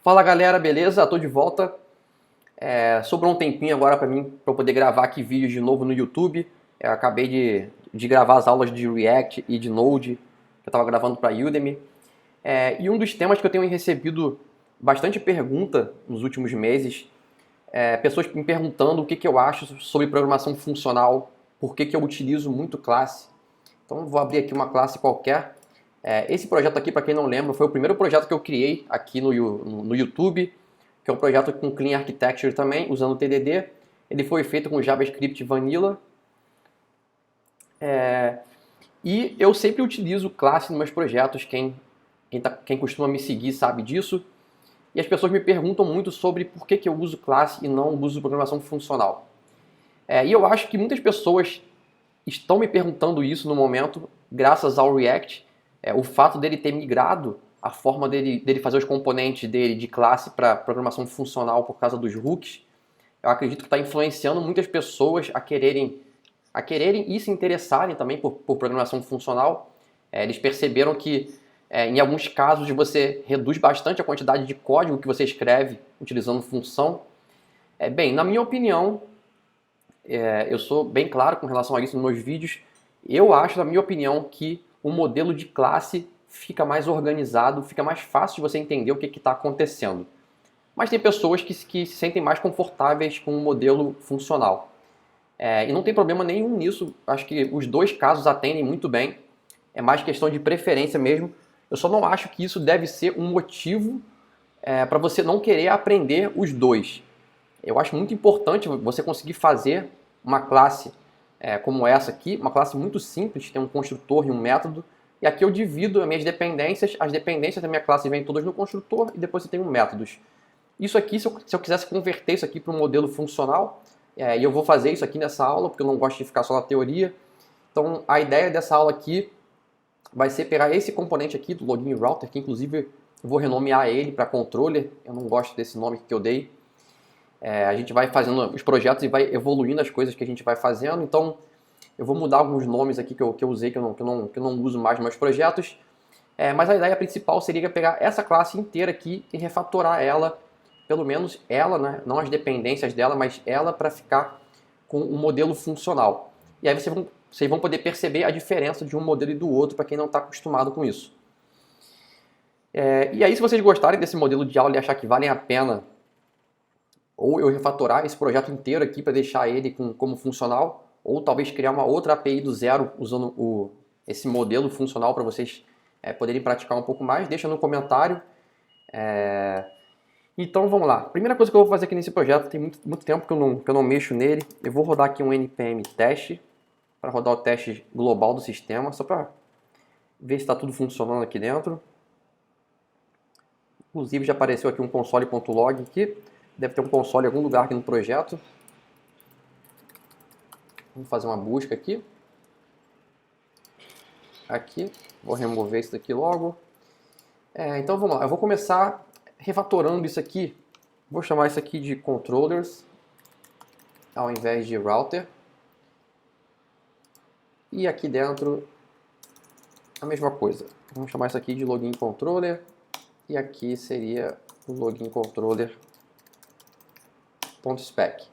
Fala galera, beleza? Tô de volta. Sobrou um tempinho agora pra mim para poder gravar aqui vídeos de novo no YouTube. Eu acabei de gravar as aulas de React e de Node que eu tava gravando para Udemy. E um dos temas que eu tenho recebido bastante pergunta nos últimos meses pessoas me perguntando o que eu acho sobre programação funcional, por que eu utilizo muito classe. Então vou abrir aqui uma classe qualquer. Esse projeto aqui, para quem não lembra, foi o primeiro projeto que eu criei aqui no YouTube, que é um projeto com Clean Architecture também, usando TDD. Ele foi feito com JavaScript Vanilla. E eu sempre utilizo classe nos meus projetos, quem costuma me seguir sabe disso. E as pessoas me perguntam muito sobre por que eu uso classe e não uso programação funcional. E eu acho que muitas pessoas estão me perguntando isso no momento, graças ao React. O fato dele ter migrado a forma dele fazer os componentes dele de classe para programação funcional por causa dos hooks, eu acredito que está influenciando muitas pessoas a quererem e se interessarem também por programação funcional. Eles perceberam que em alguns casos você reduz bastante a quantidade de código que você escreve utilizando função. Bem, na minha opinião, eu sou bem claro com relação a isso nos meus vídeos. Eu acho, na minha opinião, que o modelo de classe fica mais organizado, fica mais fácil de você entender o que está acontecendo. Mas tem pessoas que se sentem mais confortáveis com o modelo funcional. E não tem problema nenhum nisso, acho que os dois casos atendem muito bem. É mais questão de preferência mesmo. Eu só não acho que isso deve ser um motivo para você não querer aprender os dois. Eu acho muito importante você conseguir fazer uma classe como essa aqui, uma classe muito simples, tem um construtor e um método, e aqui eu divido as minhas dependências, as dependências da minha classe vêm todas no construtor, e depois você tem métodos. Isso aqui, se eu quisesse converter isso aqui para um modelo funcional, e eu vou fazer isso aqui nessa aula, porque eu não gosto de ficar só na teoria, então a ideia dessa aula aqui vai ser pegar esse componente aqui do login router, que inclusive eu vou renomear ele para controller, eu não gosto desse nome que eu dei. A gente vai fazendo os projetos e vai evoluindo as coisas que a gente vai fazendo, então eu vou mudar alguns nomes aqui que eu usei, que eu não uso mais nos meus projetos, mas a ideia principal seria pegar essa classe inteira aqui e refatorar ela, pelo menos ela, né, não as dependências dela, mas ela para ficar com um modelo funcional. E aí vocês vão poder perceber a diferença de um modelo e do outro para quem não está acostumado com isso. E aí, se vocês gostarem desse modelo de aula e achar que valem a pena, ou eu refatorar esse projeto inteiro aqui para deixar ele como funcional, ou talvez criar uma outra API do zero usando esse modelo funcional para vocês poderem praticar um pouco mais, deixa no comentário. Então vamos lá. Primeira coisa que eu vou fazer aqui nesse projeto, tem muito tempo que eu não mexo nele. Eu vou rodar aqui um npm teste, para rodar o teste global do sistema, só para ver se está tudo funcionando aqui dentro. Inclusive já apareceu aqui um console.log aqui. Deve ter um console em algum lugar aqui no projeto. Vamos fazer uma busca aqui. Aqui. Vou remover isso daqui logo. Então vamos lá. Eu vou começar refatorando isso aqui. Vou chamar isso aqui de controllers ao invés de router. E aqui dentro a mesma coisa. Vamos chamar isso aqui de login controller. E aqui seria o login controller .spec.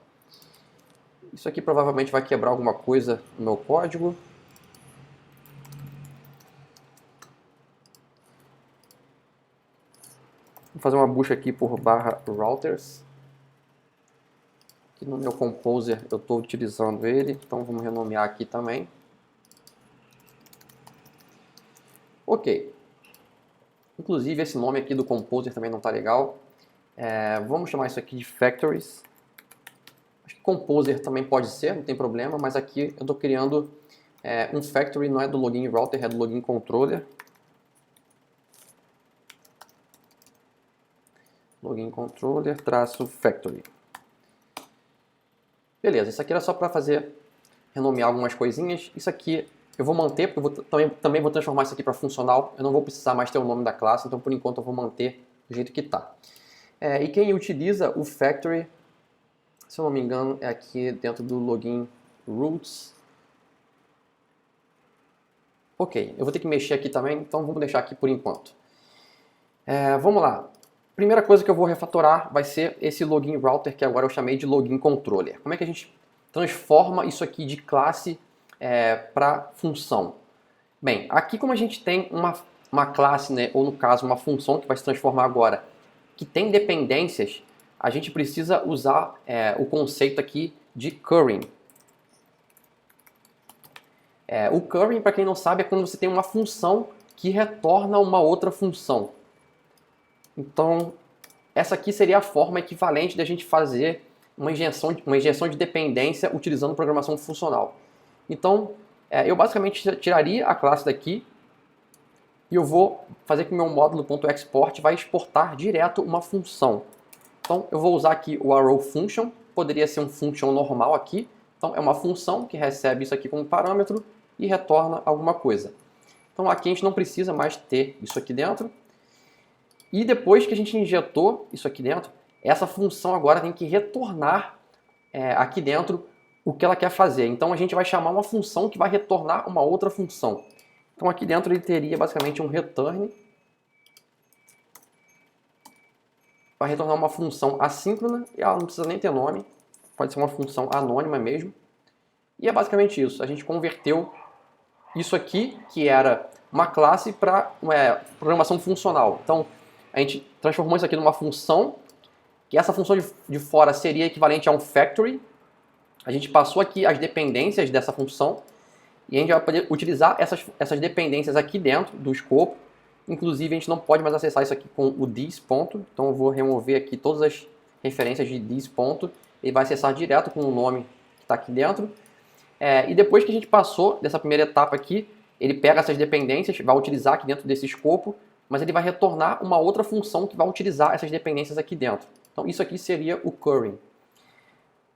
Isso aqui provavelmente vai quebrar alguma coisa no meu código. Vou fazer uma busca aqui por /routers. Aqui no meu Composer eu estou utilizando ele, então vamos renomear aqui também. Ok. Inclusive esse nome aqui do Composer também não está legal. Vamos chamar isso aqui de factories. Acho que Composer também pode ser, não tem problema, mas aqui eu estou criando um factory, não é do login router, é do login controller. Login controller -factory. Beleza, isso aqui era só para renomear algumas coisinhas. Isso aqui eu vou manter, porque eu também vou transformar isso aqui para funcional. Eu não vou precisar mais ter o nome da classe, então por enquanto eu vou manter do jeito que está. E quem utiliza o factory, se eu não me engano, é aqui dentro do login roots. Ok, eu vou ter que mexer aqui também, então vamos deixar aqui por enquanto. Vamos lá. Primeira coisa que eu vou refatorar vai ser esse login router que agora eu chamei de login controller. Como é que a gente transforma isso aqui de classe para função? Bem, aqui como a gente tem uma classe, né, ou no caso uma função que vai se transformar agora, que tem dependências, a gente precisa usar o conceito aqui de currying. O currying, para quem não sabe, é quando você tem uma função que retorna uma outra função. Então, essa aqui seria a forma equivalente de a gente fazer uma injeção de dependência utilizando programação funcional. Então, eu basicamente tiraria a classe daqui e eu vou fazer que o meu módulo .export vai exportar direto uma função. Então, eu vou usar aqui o arrow function, poderia ser um function normal aqui. Então, é uma função que recebe isso aqui como parâmetro e retorna alguma coisa. Então, aqui a gente não precisa mais ter isso aqui dentro. E depois que a gente injetou isso aqui dentro, essa função agora tem que retornar aqui dentro o que ela quer fazer. Então a gente vai chamar uma função que vai retornar uma outra função. Então aqui dentro ele teria basicamente um return. Vai retornar uma função assíncrona e ela não precisa nem ter nome. Pode ser uma função anônima mesmo. E é basicamente isso. A gente converteu isso aqui, que era uma classe, para programação funcional. Então a gente transformou isso aqui numa função, que essa função de fora seria equivalente a um factory. A gente passou aqui as dependências dessa função e a gente vai poder utilizar essas dependências aqui dentro do escopo. Inclusive, a gente não pode mais acessar isso aqui com o this ponto. Então, eu vou remover aqui todas as referências de this ponto. Ele vai acessar direto com o nome que está aqui dentro. E depois que a gente passou dessa primeira etapa aqui, ele pega essas dependências, vai utilizar aqui dentro desse escopo, mas ele vai retornar uma outra função que vai utilizar essas dependências aqui dentro. Então, isso aqui seria o currying.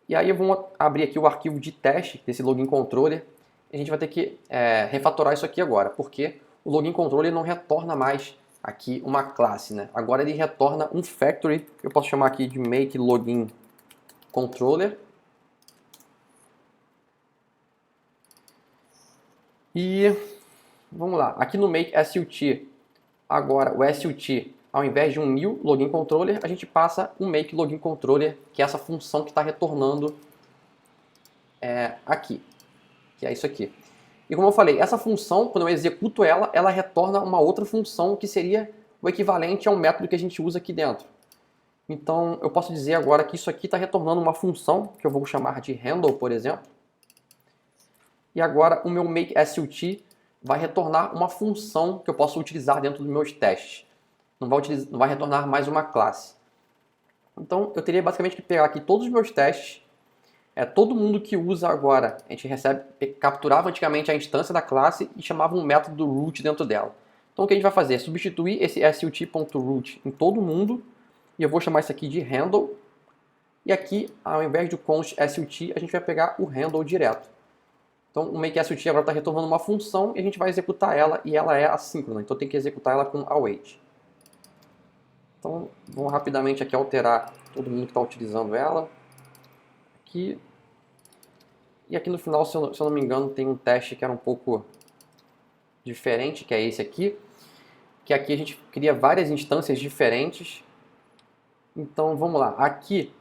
E aí eu vou abrir aqui o arquivo de teste desse login controller. A gente vai ter que refatorar isso aqui agora, porque o login controller não retorna mais aqui uma classe, né? Agora ele retorna um factory, que eu posso chamar aqui de make login controller. E vamos lá, aqui no make SUT, agora o SUT, ao invés de um new login controller, a gente passa um make login controller, que é essa função que está retornando aqui, que é isso aqui. E como eu falei, essa função, quando eu executo ela, ela retorna uma outra função que seria o equivalente ao método que a gente usa aqui dentro. Então, eu posso dizer agora que isso aqui está retornando uma função, que eu vou chamar de handle, por exemplo. E agora o meu make SUT vai retornar uma função que eu posso utilizar dentro dos meus testes. Não vai retornar mais uma classe. Então, eu teria basicamente que pegar aqui todos os meus testes. Todo mundo que usa agora, a gente capturava antigamente a instância da classe e chamava um método root dentro dela. Então o que a gente vai fazer é substituir esse sut.root em todo mundo, e eu vou chamar isso aqui de handle, e aqui, ao invés do const sut, a gente vai pegar o handle direto. Então o make sut agora está retornando uma função e a gente vai executar ela, e ela é assíncrona, então tem que executar ela com await. Então vamos rapidamente aqui alterar todo mundo que está utilizando ela. Aqui. E aqui no final, se eu não me engano, tem um teste que era um pouco diferente, que é esse aqui. Que aqui a gente cria várias instâncias diferentes. Então vamos lá. Aqui,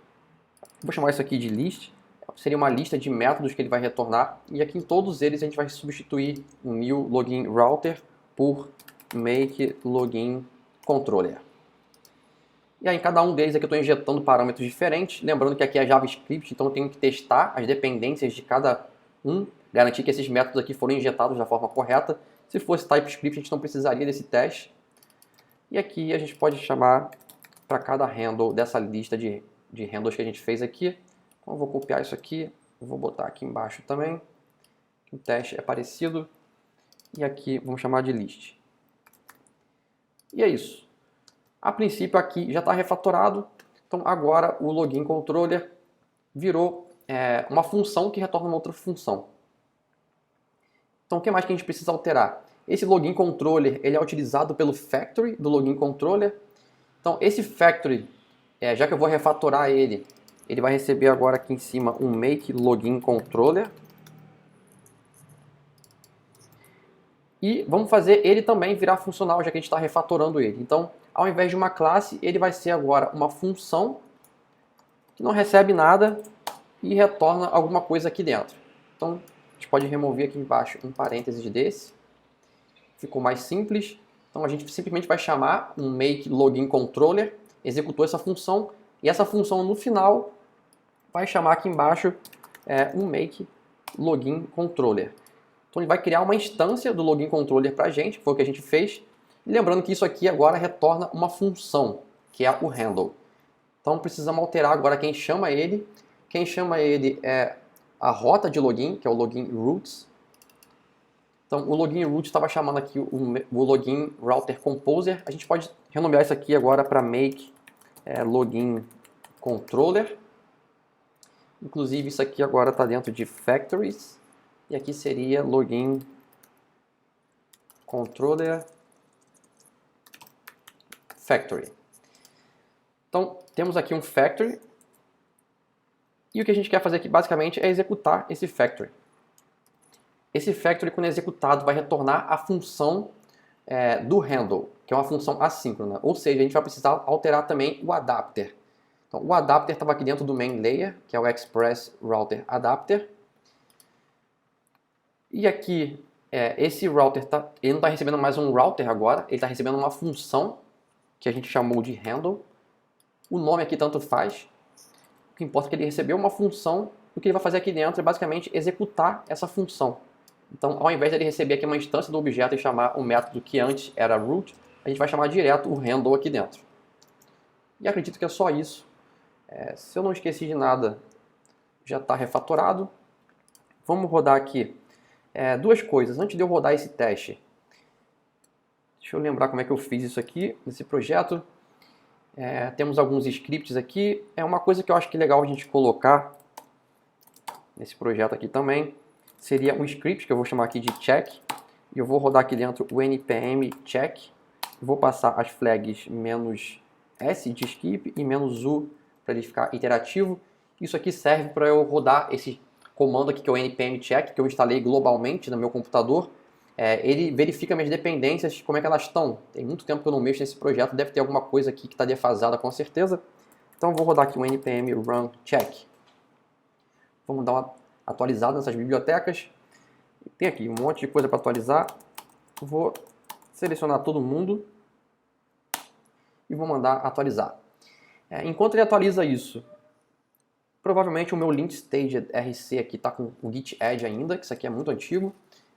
vou chamar isso aqui de list. Seria uma lista de métodos que ele vai retornar. E aqui em todos eles a gente vai substituir o new login router por make login controller. E aí em cada um deles aqui eu estou injetando parâmetros diferentes. Lembrando que aqui é JavaScript, então eu tenho que testar as dependências de cada um. Garantir que esses métodos aqui foram injetados da forma correta. Se fosse TypeScript a gente não precisaria desse teste. E aqui a gente pode chamar para cada handle dessa lista de handles que a gente fez aqui. Então eu vou copiar isso aqui, eu vou botar aqui embaixo também. O teste é parecido. E aqui vamos chamar de list. E é isso. A princípio aqui já está refatorado, então agora o login controller virou uma função que retorna uma outra função. Então o que mais que a gente precisa alterar? Esse login controller ele é utilizado pelo factory do login controller. Então esse factory, já que eu vou refatorar ele, ele vai receber agora aqui em cima um make login controller. E vamos fazer ele também virar funcional, já que a gente está refatorando ele. Então ao invés de uma classe, ele vai ser agora uma função que não recebe nada e retorna alguma coisa aqui dentro. Então, a gente pode remover aqui embaixo um parênteses desse. Ficou mais simples. Então, a gente simplesmente vai chamar um make login controller, executou essa função, e essa função no final vai chamar aqui embaixo um make login controller. Então, ele vai criar uma instância do login controller para a gente, que foi o que a gente fez. E lembrando que isso aqui agora retorna uma função, que é o handle. Então, precisamos alterar agora quem chama ele. Quem chama ele é a rota de login, que é o login routes. Então, o login route estava chamando aqui o login router composer. A gente pode renomear isso aqui agora para make login controller. Inclusive, isso aqui agora está dentro de factories. E aqui seria login controller factory. Então, temos aqui um factory. E o que a gente quer fazer aqui, basicamente, é executar esse factory. Esse factory, quando é executado, vai retornar a função do handle, que é uma função assíncrona. Ou seja, a gente vai precisar alterar também o adapter. Então, o adapter estava aqui dentro do main layer, que é o express router adapter. E aqui, esse router ele não está recebendo mais um router agora, ele está recebendo uma função que a gente chamou de handle. O nome aqui tanto faz. O que importa é que ele recebeu uma função. O que ele vai fazer aqui dentro é basicamente executar essa função. Então, ao invés de ele receber aqui uma instância do objeto e chamar um método que antes era root, a gente vai chamar direto o handle aqui dentro. E acredito que é só isso. Se eu não esqueci de nada, já está refatorado. Vamos rodar aqui duas coisas. Antes de eu rodar esse teste, deixa eu lembrar como é que eu fiz isso aqui nesse projeto. Temos alguns scripts aqui. Uma coisa que eu acho que é legal a gente colocar nesse projeto aqui também seria um script que eu vou chamar aqui de check. E eu vou rodar aqui dentro o npm check. Vou passar as flags "-s" de skip e "-u" para ele ficar iterativo. Isso aqui serve para eu rodar esse comando aqui que é o npm check, que eu instalei globalmente no meu computador. Ele verifica minhas dependências, como é que elas estão. Tem muito tempo que eu não mexo nesse projeto, deve ter alguma coisa aqui que está defasada com certeza. Então eu vou rodar aqui o npm run check. Vamos dar uma atualizada nessas bibliotecas. Tem aqui um monte de coisa para atualizar. Vou selecionar todo mundo e vou mandar atualizar. Enquanto ele atualiza isso, provavelmente o meu lint-staged RC aqui está com o git add ainda, que isso aqui é muito antigo.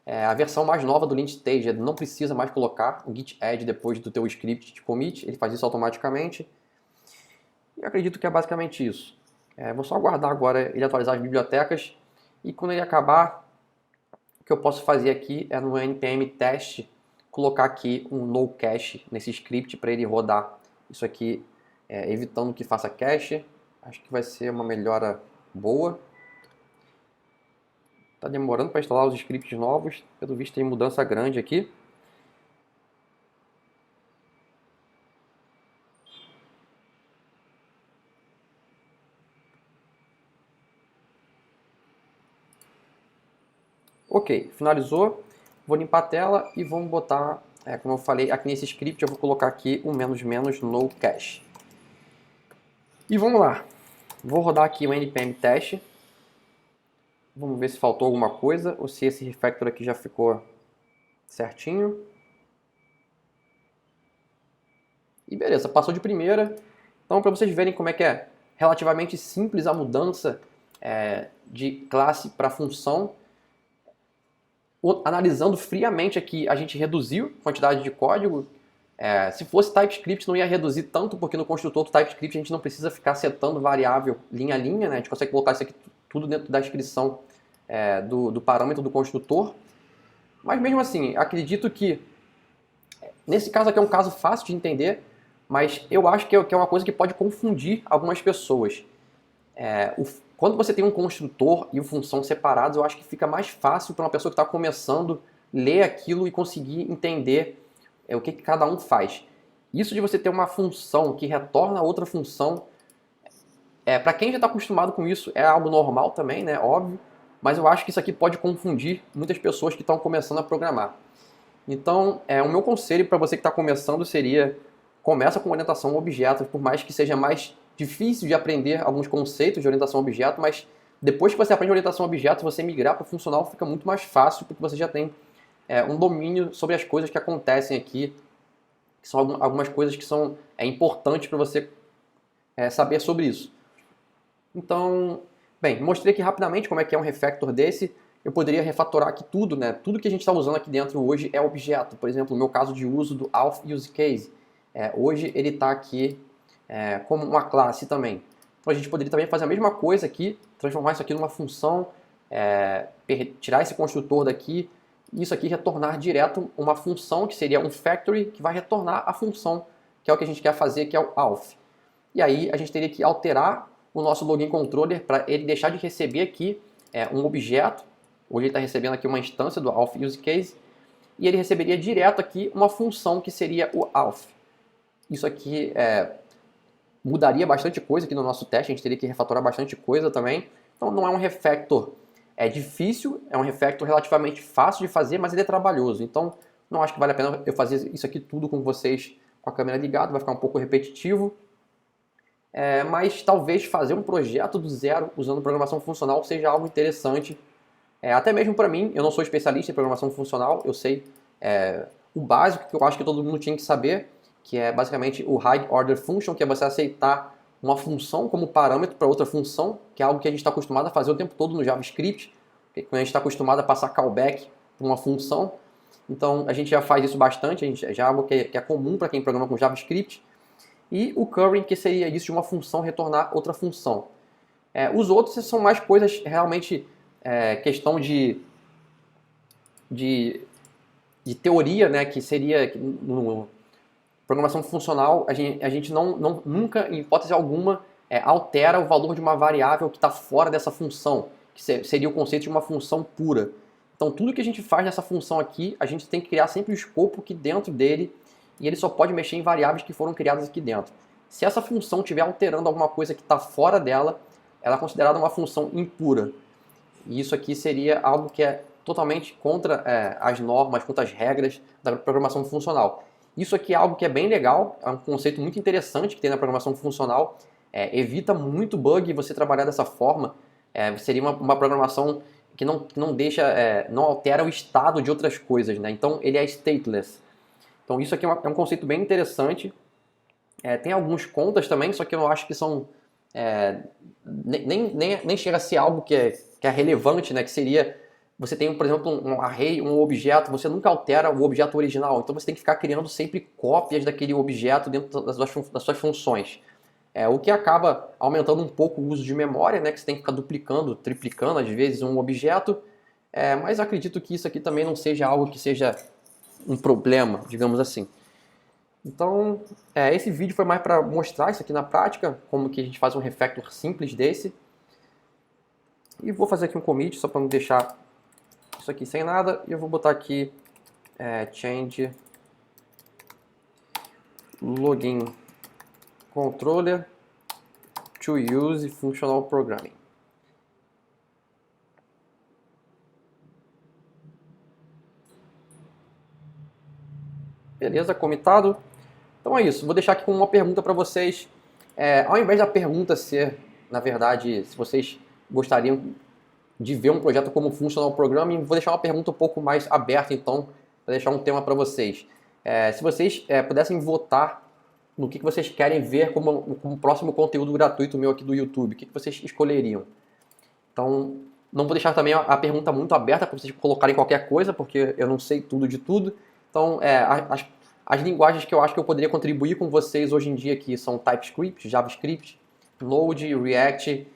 A versão mais nova do lint-staged não precisa mais colocar o git add depois do teu script de commit, ele faz isso automaticamente. E acredito que é basicamente isso. Vou só aguardar agora ele atualizar as bibliotecas e quando ele acabar, o que eu posso fazer aqui é no npm test colocar aqui um no cache nesse script para ele rodar isso aqui, evitando que faça cache. Acho que vai ser uma melhora boa. Está demorando para instalar os scripts novos. Pelo visto tem mudança grande aqui. Ok, finalizou. Vou limpar a tela e vamos botar, como eu falei, aqui nesse script eu vou colocar aqui o ---- no cache. E vamos lá. Vou rodar aqui o npm test. Vamos ver se faltou alguma coisa ou se esse refactor aqui já ficou certinho. E beleza, passou de primeira. Então, para vocês verem como é que é relativamente simples a mudança de classe para função, analisando friamente aqui, a gente reduziu a quantidade de código. Se fosse TypeScript não ia reduzir tanto, porque no construtor do TypeScript a gente não precisa ficar setando variável linha a linha, né? A gente consegue colocar isso aqui tudo dentro da descrição do parâmetro do construtor. Mas mesmo assim, acredito que nesse caso aqui é um caso fácil de entender, mas eu acho que é uma coisa que pode confundir algumas pessoas. Quando você tem um construtor e uma função separados, eu acho que fica mais fácil para uma pessoa que está começando ler aquilo e conseguir entender o que cada um faz. Isso de você ter uma função que retorna outra função, para quem já está acostumado com isso, é algo normal também, né? Óbvio. Mas eu acho que isso aqui pode confundir muitas pessoas que estão começando a programar. Então, o meu conselho para você que está começando seria começa com orientação a objetos, por mais que seja mais difícil de aprender alguns conceitos de orientação a objeto, mas depois que você aprende orientação a objeto, você migrar para o funcional fica muito mais fácil, porque você já tem um domínio sobre as coisas que acontecem aqui, que são algumas coisas que são importantes para você saber sobre isso. Então, bem, mostrei aqui rapidamente como é que é um refactor desse. Eu poderia refatorar aqui tudo, né? Tudo que a gente está usando aqui dentro hoje é objeto. Por exemplo, o meu caso de uso do auth use case. Hoje ele está aqui como uma classe também. Então a gente poderia também fazer a mesma coisa aqui, transformar isso aqui numa função, tirar esse construtor daqui, e isso aqui retornar direto uma função que seria um factory, que vai retornar a função, que é o que a gente quer fazer, que é o auth. E aí a gente teria que alterar o nosso login controller para ele deixar de receber aqui um objeto. Hoje ele está recebendo aqui uma instância do auth use case, e ele receberia direto aqui uma função que seria o auth. Isso aqui mudaria bastante coisa aqui no nosso teste, a gente teria que refatorar bastante coisa também. Então não é um refactor difícil, é um refactor relativamente fácil de fazer, mas ele é trabalhoso. Então não acho que vale a pena eu fazer isso aqui tudo com vocês com a câmera ligada, vai ficar um pouco repetitivo. Mas talvez fazer um projeto do zero usando programação funcional seja algo interessante. Até mesmo para mim, eu não sou especialista em programação funcional, eu sei o básico que eu acho que todo mundo tinha que saber, que é basicamente o high order function, que é você aceitar uma função como parâmetro para outra função, que é algo que a gente está acostumado a fazer o tempo todo no JavaScript, quando a gente está acostumado a passar callback para uma função. Então a gente já faz isso bastante, já é algo que é comum para quem programa com JavaScript. E o currying, que seria isso de uma função retornar outra função. Os outros são mais coisas realmente questão de teoria, né, que seria no programação funcional, a gente nunca, em hipótese alguma, altera o valor de uma variável que está fora dessa função, que seria o conceito de uma função pura. Então tudo que a gente faz nessa função aqui, a gente tem que criar sempre o escopo aqui dentro dele, e ele só pode mexer em variáveis que foram criadas aqui dentro. Se essa função estiver alterando alguma coisa que está fora dela, ela é considerada uma função impura. E isso aqui seria algo que é totalmente contra as normas, contra as regras da programação funcional. Isso aqui é algo que é bem legal, é um conceito muito interessante que tem na programação funcional. Evita muito bug você trabalhar dessa forma. Seria uma programação que não deixa, não altera o estado de outras coisas, né? Então ele é stateless. Então isso aqui é um conceito bem interessante. Tem alguns contas também, só que eu não acho que são... nem chega a ser algo que é relevante, né? Que seria... Você tem, por exemplo, um array, um objeto, você nunca altera o objeto original, então você tem que ficar criando sempre cópias daquele objeto dentro das suas funções. O que acaba aumentando um pouco o uso de memória, né? Que você tem que ficar duplicando, triplicando, às vezes, um objeto. Mas acredito que isso aqui também não seja algo que seja um problema, digamos assim. Então, esse vídeo foi mais para mostrar isso aqui na prática, como que a gente faz um refactor simples desse. E vou fazer aqui um commit, só para não deixar isso aqui sem nada. E eu vou botar aqui change login controller to use functional programming. Beleza, comitado. Então é isso, vou deixar aqui com uma pergunta para vocês. Ao invés da pergunta ser, na verdade, se vocês gostariam de ver um projeto como Functional Programming, vou deixar uma pergunta um pouco mais aberta, então, para deixar um tema para vocês. Se vocês pudessem votar no que vocês querem ver como próximo conteúdo gratuito meu aqui do YouTube, o que vocês escolheriam? Então, não vou deixar também a pergunta muito aberta para vocês colocarem qualquer coisa, porque eu não sei tudo de tudo. Então, as linguagens que eu acho que eu poderia contribuir com vocês hoje em dia aqui são TypeScript, JavaScript, Node, React,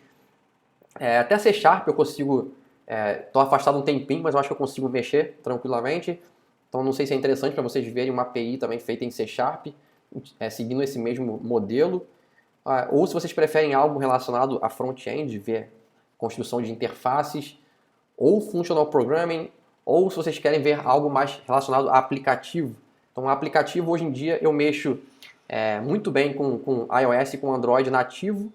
até C# eu consigo, estou afastado um tempinho, mas eu acho que eu consigo mexer tranquilamente. Então não sei se é interessante para vocês verem uma API também feita em C#, seguindo esse mesmo modelo. Ou se vocês preferem algo relacionado a front-end, ver construção de interfaces, ou Functional Programming, ou se vocês querem ver algo mais relacionado a aplicativo. Então, aplicativo, hoje em dia, eu mexo muito bem com iOS e com Android nativo,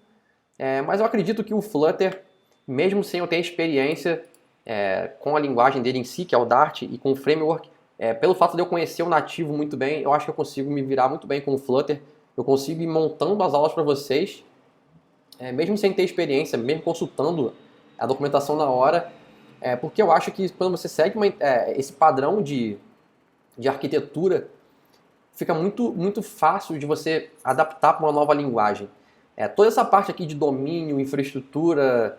mas eu acredito que o Flutter, mesmo sem eu ter experiência com a linguagem dele em si, que é o Dart, e com o framework, Pelo fato de eu conhecer o nativo muito bem, eu acho que eu consigo me virar muito bem com o Flutter. Eu consigo ir montando as aulas para vocês, mesmo sem ter experiência, mesmo consultando a documentação na hora, porque eu acho que quando você segue esse padrão de arquitetura, fica muito fácil de você adaptar para uma nova linguagem. Toda essa parte aqui de domínio, infraestrutura,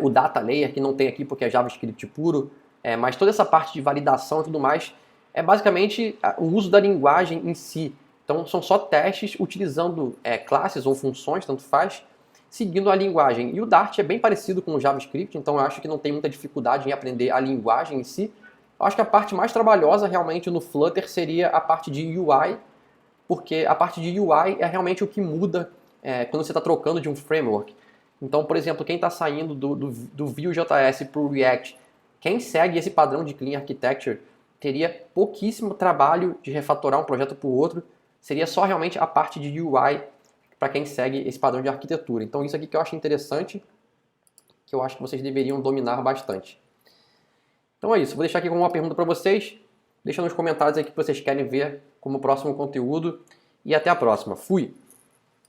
o data layer, que não tem aqui porque é JavaScript puro, mas toda essa parte de validação e tudo mais, é basicamente o uso da linguagem em si. Então são só testes utilizando classes ou funções, tanto faz, seguindo a linguagem. E o Dart é bem parecido com o JavaScript, então eu acho que não tem muita dificuldade em aprender a linguagem em si. Eu acho que a parte mais trabalhosa realmente no Flutter seria a parte de UI, porque a parte de UI é realmente o que muda quando você está trocando de um framework. Então, por exemplo, quem está saindo do Vue.js para o React, quem segue esse padrão de Clean Architecture teria pouquíssimo trabalho de refatorar um projeto para o outro, seria só realmente a parte de UI para quem segue esse padrão de arquitetura. Então isso aqui que eu acho interessante, que eu acho que vocês deveriam dominar bastante. Então é isso, vou deixar aqui como uma pergunta para vocês, deixa nos comentários aí o que vocês querem ver como próximo conteúdo, e até a próxima. Fui!